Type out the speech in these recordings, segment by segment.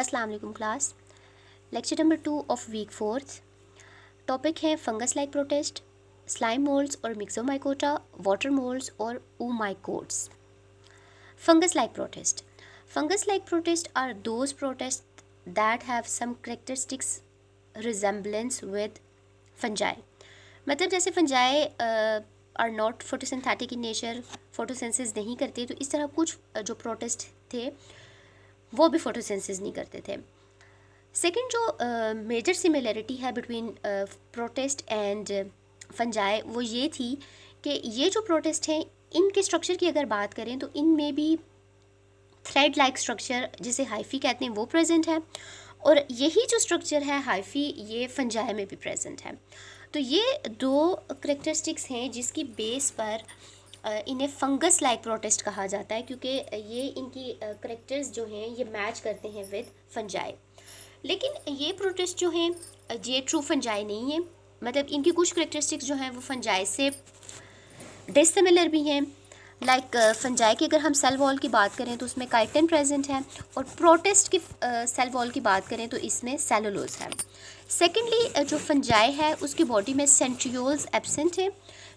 अस्सलाम वालेकुम class. Lecture number 2 of week 4। Topic है fungus like protist, slime moulds और मिक्सोमाइकोटा, वाटर मोल्ड्स और oomacotes। Fungus like protest. Fungus like protest are those protests that have some characteristics resemblance with fungi. मतलब जैसे fungi are not photosynthetic in nature, photosynthesis नहीं करते, तो इस तरह कुछ जो प्रोटेस्ट थे वो भी फोटोसिंथेसिस नहीं करते थे। सेकंड जो मेजर सिमिलरिटी है बिटवीन प्रोटेस्ट एंड फंजाई वो ये थी कि ये जो प्रोटेस्ट हैं इनके स्ट्रक्चर की अगर बात करें तो इनमें भी थ्रेड लाइक स्ट्रक्चर जिसे हाइफी कहते हैं वो प्रेजेंट है, और यही जो स्ट्रक्चर है हाइफी ये फंजाई में भी प्रेजेंट है। तो ये दो करेक्टरिस्टिक्स हैं जिसकी बेस पर इन्हें फंगस लाइक प्रोटेस्ट कहा जाता है, क्योंकि ये इनकी करेक्टर्स जो हैं ये मैच करते हैं विद फंजाई। लेकिन ये प्रोटेस्ट जो हैं ये ट्रू फंजाई नहीं है, मतलब इनकी कुछ करेक्टरिस्टिक्स जो हैं वो फंजाई से डिसिमिलर भी हैं। लाइक फंजाई की अगर हम सेल वॉल की बात करें तो उसमें काइटिन प्रेजेंट है, और प्रोटेस्ट की सेल वॉल की बात करें तो इसमें सेलुलोज है। सेकेंडली जो फंजाई है उसकी बॉडी में सेंट्रियोल्स एब्सेंट है,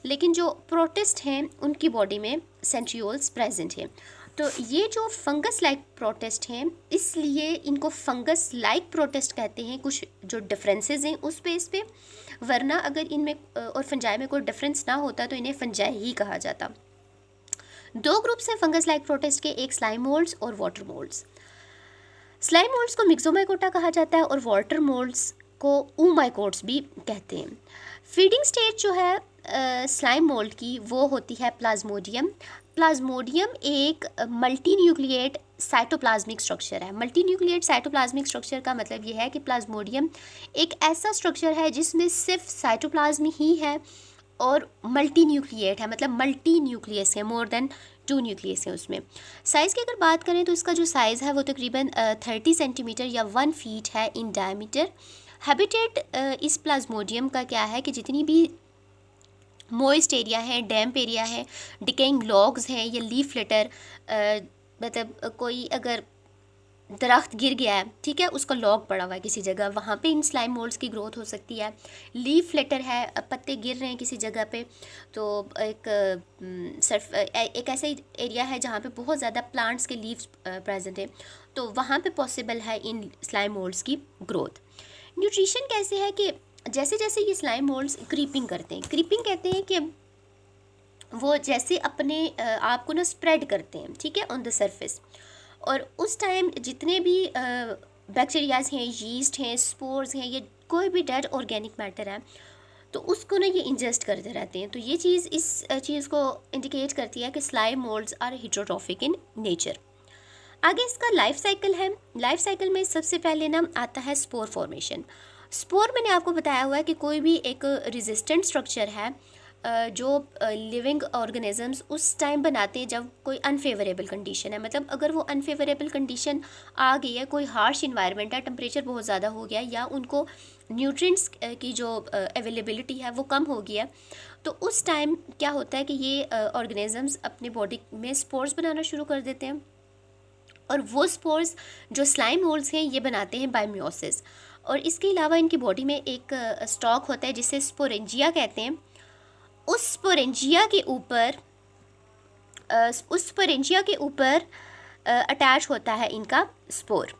लेकिन जो प्रोटेस्ट हैं उनकी बॉडी में सेंट्रियोल्स प्रेजेंट है। तो ये जो फंगस लाइक प्रोटेस्ट हैं इसलिए इनको फंगस लाइक प्रोटेस्ट कहते हैं। कुछ जो डिफरेंसेस हैं उस बेस पे, वरना अगर इनमें और फंजाई में कोई डिफरेंस ना होता तो इन्हें फंजाई ही कहा जाता। दो ग्रुप्स हैं फंगस लाइक प्रोटेस्ट के, एक स्लाइम मोल्ड्स और वाटर मोल्ड्स। स्लाइम मोल्ड्स को मिक्सोमाइकोटा कहा जाता है और वाटर मोल्ड्स को oomacotes भी कहते हैं। फीडिंग स्टेज जो है स्लाइम मोल्ड की वो होती है प्लाज्मोडियम। प्लाज्मोडियम एक मल्टी न्यूक्लिएट साइटोप्लाज्मिक स्ट्रक्चर है। मल्टी न्यूक्लिएट साइटोप्लाज्मिक स्ट्रक्चर का मतलब ये है कि प्लाज्मोडियम एक ऐसा स्ट्रक्चर है जिसमें सिर्फ साइटोप्लाज्म ही है और मल्टी न्यूक्लिएट है, मतलब मल्टी न्यूक्लियस है, मोर देन 2 न्यूक्लियस है उसमें। साइज़ की अगर बात करें तो इसका जो साइज़ है वो तकरीबन 30 सेंटीमीटर या 1 फीट है इन डायमीटर। हैबिटेट इस प्लाज्मोडियम का क्या है कि जितनी भी मॉइस्ट एरिया है, डैम्प एरिया है, डिकेइंग लॉग्स हैं या लीफ लिटर, मतलब कोई अगर दरख्त गिर गया है, ठीक है, उसका लॉग पड़ा हुआ है किसी जगह, वहाँ पे इन स्लाइम मोल्ड्स की ग्रोथ हो सकती है। लीफ लिटर है, पत्ते गिर रहे हैं किसी जगह पे, तो एक ऐसा एरिया है जहाँ पे बहुत ज़्यादा प्लांट्स के लीव्स प्रेजेंट है, तो वहाँ पे पॉसिबल है इन स्लाइम मोल्ड्स की ग्रोथ। न्यूट्रिशन कैसे है कि जैसे जैसे ये स्लाइम मोल्ड्स क्रीपिंग करते हैं, क्रीपिंग कहते हैं कि वो जैसे अपने आप को ना स्प्रेड करते हैं, ठीक है, ऑन द सरफेस, और उस टाइम जितने भी बैक्टीरियाज हैं, यीस्ट हैं, स्पोर्स हैं, ये कोई भी डेड ऑर्गेनिक मैटर है तो उसको ना ये इंजेस्ट करते रहते हैं। तो ये चीज़ इस चीज़ को इंडिकेट करती है कि slime moulds are heterotrophic in nature. आगे इसका लाइफ साइकिल है। लाइफ साइकिल में सबसे पहले ना आता है स्पोर फॉर्मेशन। स्पोर मैंने आपको बताया हुआ है कि कोई भी एक रेजिस्टेंट स्ट्रक्चर है जो लिविंग ऑर्गेनिजम्स उस टाइम बनाते हैं जब कोई अनफेवरेबल कंडीशन है। मतलब अगर वो अनफेवरेबल कंडीशन आ गई है, कोई हार्श इन्वायरमेंट है, टेम्परेचर बहुत ज़्यादा हो गया या उनको न्यूट्रिएंट्स की जो अवेलेबिलिटी है वो कम हो गई है, तो उस टाइम क्या होता है कि ये ऑर्गेनिजम्स अपने बॉडी में स्पोर्स बनाना शुरू कर देते हैं, और वो स्पोर्स जो स्लाइम मोल्ड्स हैं ये बनाते हैं बाय मियोसिस। और इसके अलावा इनकी बॉडी में एक स्टॉक होता है जिसे स्पोरेंजिया कहते हैं। उस स्पोरेंजिया के ऊपर अटैच होता है इनका स्पोर,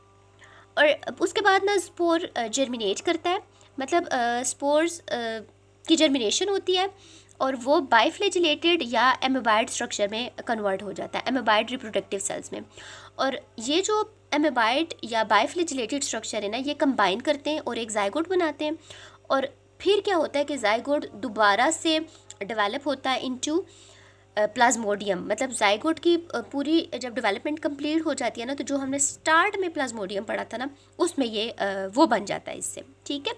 और उसके बाद ना स्पोर जर्मिनेट करता है, मतलब स्पोर्स की जर्मिनेशन होती है और वो बाइफ्लैजिलेटेड या एमोबाइड स्ट्रक्चर में कन्वर्ट हो जाता है, एमोबाइड रिप्रोडक्टिव सेल्स में। और ये जो एमोबाइड या बाइफ्लैजिलेटेड स्ट्रक्चर है ना ये कंबाइन करते हैं और एक जाइगोट बनाते हैं, और फिर क्या होता है कि जाइगोट दोबारा से डेवलप होता है इनटू प्लाज्मोडियम। मतलब जाइगोट की पूरी जब डेवलपमेंट कंप्लीट हो जाती है ना, तो जो हमने स्टार्ट में प्लाज्मोडियम पढ़ा था ना उसमें ये वो बन जाता है इससे, ठीक है।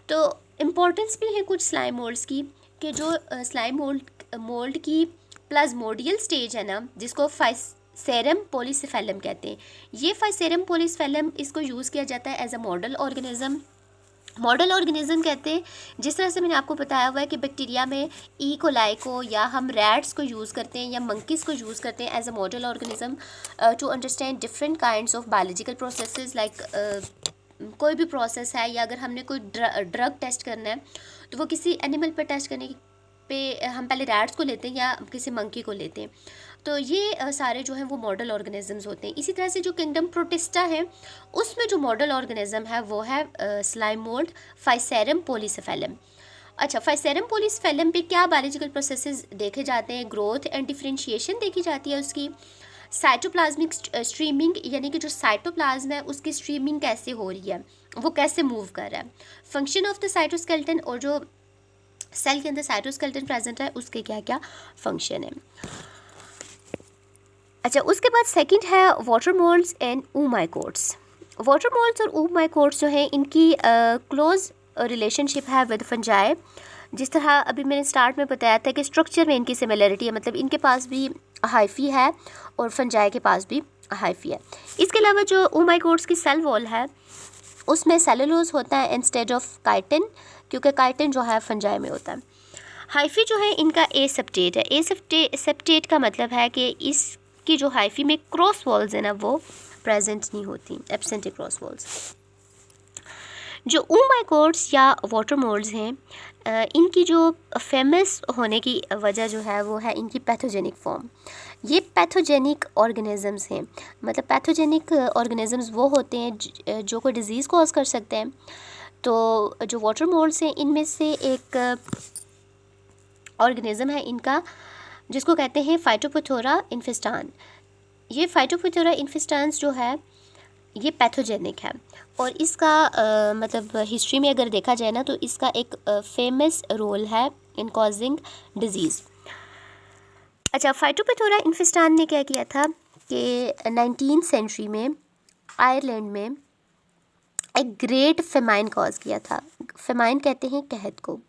तो इम्पोर्टेंस भी है कुछ स्लाइम मोल्ड्स की, कि जो स्लाइम मोल्ड की प्लाज्मोडियल स्टेज है ना जिसको फाइसेरम पॉलीसेफेलम कहते हैं, ये फाइसेरम पॉलीसेफेलम इसको यूज़ किया जाता है as a model organism model organism कहते हैं, जिस तरह से मैंने आपको बताया हुआ है कि बैक्टीरिया में ई कोलाई को, या हम रैट्स को यूज़ करते हैं या मंकीज़ को यूज़ करते हैं as a model organism to understand different kinds of biological processes. Like कोई भी प्रोसेस है, या अगर हमने कोई ड्रग टेस्ट करना है तो वो किसी एनिमल पर टेस्ट करने पे हम पहले रैट्स को लेते हैं या किसी मंकी को लेते हैं। तो ये सारे जो हैं वो मॉडल ऑर्गेनिजम्स होते हैं। इसी तरह से जो किंगडम प्रोटिस्टा है उसमें जो मॉडल ऑर्गेनिज्म है वो है स्लाइम मोल्ड फाइसेरम पॉलीसेफेलम। अच्छा, फाइसेरम पॉलीसेफेलम पे क्या बायोलॉजिकल प्रोसेसेस देखे जाते हैं? ग्रोथ एंड डिफरेंशिएशन देखी जाती है उसकी। साइटोप्लाज्मिक स्ट्रीमिंग, यानी कि जो साइटोप्लाज्म है उसकी स्ट्रीमिंग कैसे हो रही है, वो कैसे मूव कर रहा है। फंक्शन ऑफ द साइटोस्केलेटन, और जो सेल के अंदर साइटोस्केलेटन प्रेजेंट है उसके क्या क्या फंक्शन है। अच्छा, उसके बाद सेकंड है water moulds and oomycotes. Water moulds और ऊमाइकोट्स जो हैं इनकी क्लोज रिलेशनशिप है विद फंजाई। जिस तरह अभी मैंने स्टार्ट में बताया था कि स्ट्रक्चर में इनकी सिमिलरिटी है, मतलब इनके पास भी हाइफी है और फंजाई के पास भी हाइफी है। इसके अलावा जो ऊमाइकोट्स की सेल वॉल है उसमें सेलुलोज होता है इंस्टेड ऑफ काइटिन, क्योंकि काइटिन जो है फंजाई में होता है। हाइफी जो है इनका ए सेप्टेट है। ए सेप्टेट का मतलब है कि इसकी जो हाइफी में क्रॉस वॉल्स है ना वो प्रेजेंट नहीं होती, एब्सेंट है क्रॉस वॉल्स। जो ऊमाइकोट्स या वाटर मोल्ड्स हैं इनकी जो फेमस होने की वजह जो है वो है इनकी पैथोजेनिक फॉर्म। ये पैथोजेनिक ऑर्गेनिजम्स हैं, मतलब पैथोजेनिक ऑर्गेनिजम्स वो होते हैं जो कोई डिज़ीज़ कॉज कर सकते हैं। तो जो वाटर मोल्ड्स हैं इनमें से एक ऑर्गेनिज्म है इनका जिसको कहते हैं फाइटोपथोरा इन्फेस्टान। ये फाइटोपथोरा इन्फेस्टान्स जो है ये पैथोजेनिक है, और इसका मतलब हिस्ट्री में अगर देखा जाए ना तो इसका एक फेमस रोल है इन कॉजिंग डिजीज़। अच्छा, फाइटोपथोरा इन्फेस्टान ने क्या किया था कि 19th सेंचुरी में आयरलैंड में एक ग्रेट फेमाइन कॉज किया था। फेमाइन कहते हैं कहत को।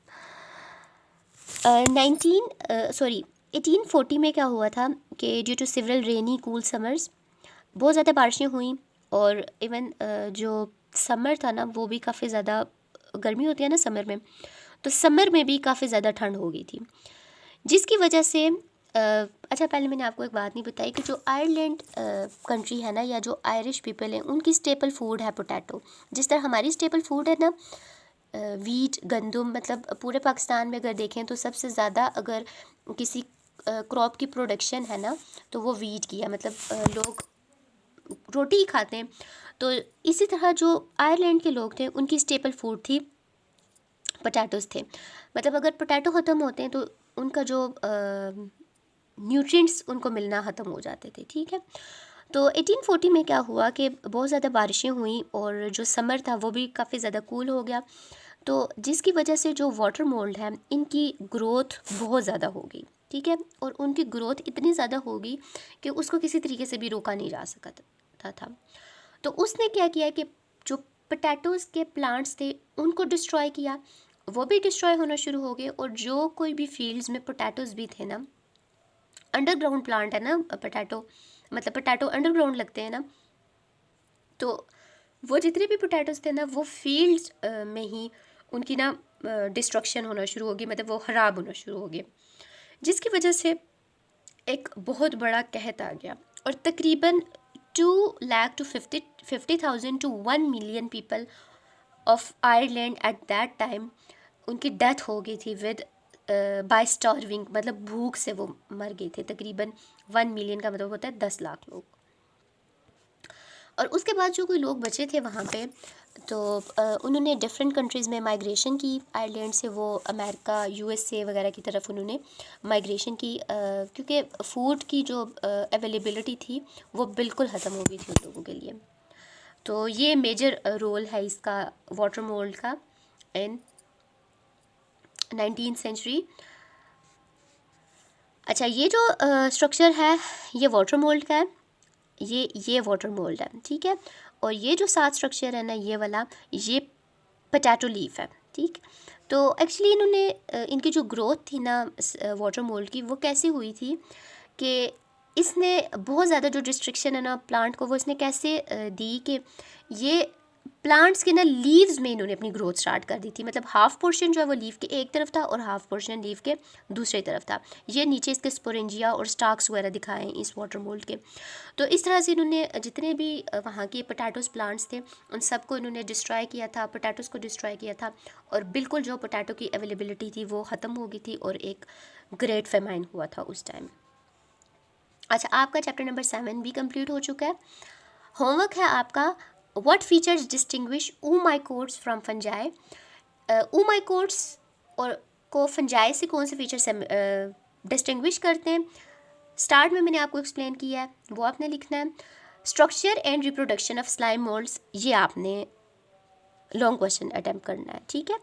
1840 में क्या हुआ था कि due to several rainy cool summers बहुत ज़्यादा बारिशें हुई, और इवन जो समर था ना वो भी काफ़ी ज़्यादा, गर्मी होती है ना समर में, तो समर में भी काफ़ी ज़्यादा ठंड हो गई थी, जिसकी वजह से अच्छा, पहले मैंने आपको एक बात नहीं बताई कि जो आयरलैंड कंट्री है ना, या जो आयरिश पीपल हैं उनकी स्टेपल फूड है पोटैटो। जिस तरह हमारी स्टेपल फूड है ना वीट, गंदम, मतलब पूरे पाकिस्तान में अगर देखें तो सबसे ज़्यादा अगर किसी क्रॉप की प्रोडक्शन है ना तो वो वीट की है, मतलब लोग रोटी ही खाते हैं। तो इसी तरह जो आयरलैंड के लोग थे उनकी स्टेपल फूड थी पोटैटोज़ थे। मतलब अगर पोटैटो ख़त्म होते हैं तो उनका जो न्यूट्रिएंट्स उनको मिलना ख़त्म हो जाते थे, ठीक है। तो 1840 में क्या हुआ कि बहुत ज़्यादा बारिशें हुई और जो समर था वो भी काफ़ी ज़्यादा कूल हो गया, तो जिसकी वजह से जो वाटर मोल्ड है इनकी ग्रोथ बहुत ज़्यादा हो गई, ठीक है। और उनकी ग्रोथ इतनी ज़्यादा हो गई कि उसको किसी तरीके से भी रोका नहीं जा सकता था। तो उसने क्या किया कि जो पोटैटोज़ के प्लांट्स थे उनको डिस्ट्रॉय किया, वो भी डिस्ट्रॉय होना शुरू हो गए। और जो कोई भी फील्ड्स में पोटैटोज़ भी थे ना, अंडरग्राउंड प्लांट है ना पोटैटो, मतलब पोटैटो अंडरग्राउंड लगते हैं ना, तो वो जितने भी पोटैटोज़ थे ना वो फील्ड्स में ही उनकी ना डिस्ट्रक्शन होना शुरू हो गई, मतलब वो ख़राब होना शुरू हो गए, जिसकी वजह से एक बहुत बड़ा कहत आ गया। और तकरीबन 2 lakh to 50,000 to 1 million people of Ireland at that time उनकी डेथ हो गई थी विद बाय स्टार्विंग, मतलब भूख से वो मर गए थे। तकरीबन 1 मिलियन का मतलब होता है 10 लाख लोग। और उसके बाद जो कोई लोग बचे थे वहाँ पे, तो उन्होंने डिफरेंट कंट्रीज़ में माइग्रेशन की। आयरलैंड से वो अमेरिका, यूएसए वगैरह की तरफ उन्होंने माइग्रेशन की, क्योंकि फ़ूड की जो अवेलेबिलिटी थी वो बिल्कुल ख़त्म हो गई थी उन लोगों के लिए। तो ये मेजर रोल है इसका वाटर मोल्ड का इन 19th सेंचुरी। अच्छा, ये जो स्ट्रक्चर है ये वाटर मोल्ड का है, ये वाटर मोल्ड है, ठीक है। और ये जो 7 स्ट्रक्चर है ना ये वाला, ये पोटैटो लीफ है, ठीक। तो एक्चुअली इन्होंने इनकी जो ग्रोथ थी ना वाटर मोल्ड की वो कैसे हुई थी कि इसने बहुत ज़्यादा जो डिस्ट्रिक्शन है ना प्लांट को वो इसने कैसे दी कि ये प्लांट्स के ना लीव्स में इन्होंने अपनी ग्रोथ स्टार्ट कर दी थी, मतलब हाफ पोर्शन जो है वो लीव के एक तरफ था और हाफ पोर्शन लीव के दूसरी तरफ था। ये नीचे इसके स्पोरेंजिया और स्टाक्स वगैरह दिखाए हैं इस वाटर मोल्ड के। तो इस तरह से इन्होंने जितने भी वहाँ के पोटैटोस प्लांट्स थे उन सबको इन्होंने डिस्ट्रॉय किया था, पोटैटोस को डिस्ट्रॉय किया था, और बिल्कुल जो पोटैटो की अवेलेबिलिटी थी वो ख़त्म हो गई थी और एक ग्रेट फेमाइन हुआ था उस टाइम। अच्छा, आपका चैप्टर नंबर 7 भी कंप्लीट हो चुका है। होमवर्क है आपका, what features distinguish oomacotes from fungi. oomacotes और को फंजाई से कौन से फीचर से डिस्टिंग्विश करते हैं, स्टार्ट में मैंने आपको एक्सप्लेन किया है, वो आपने लिखना है। Structure and reproduction of slime moulds, ये आपने लॉन्ग क्वेश्चन अटेम्प्ट करना है, ठीक है।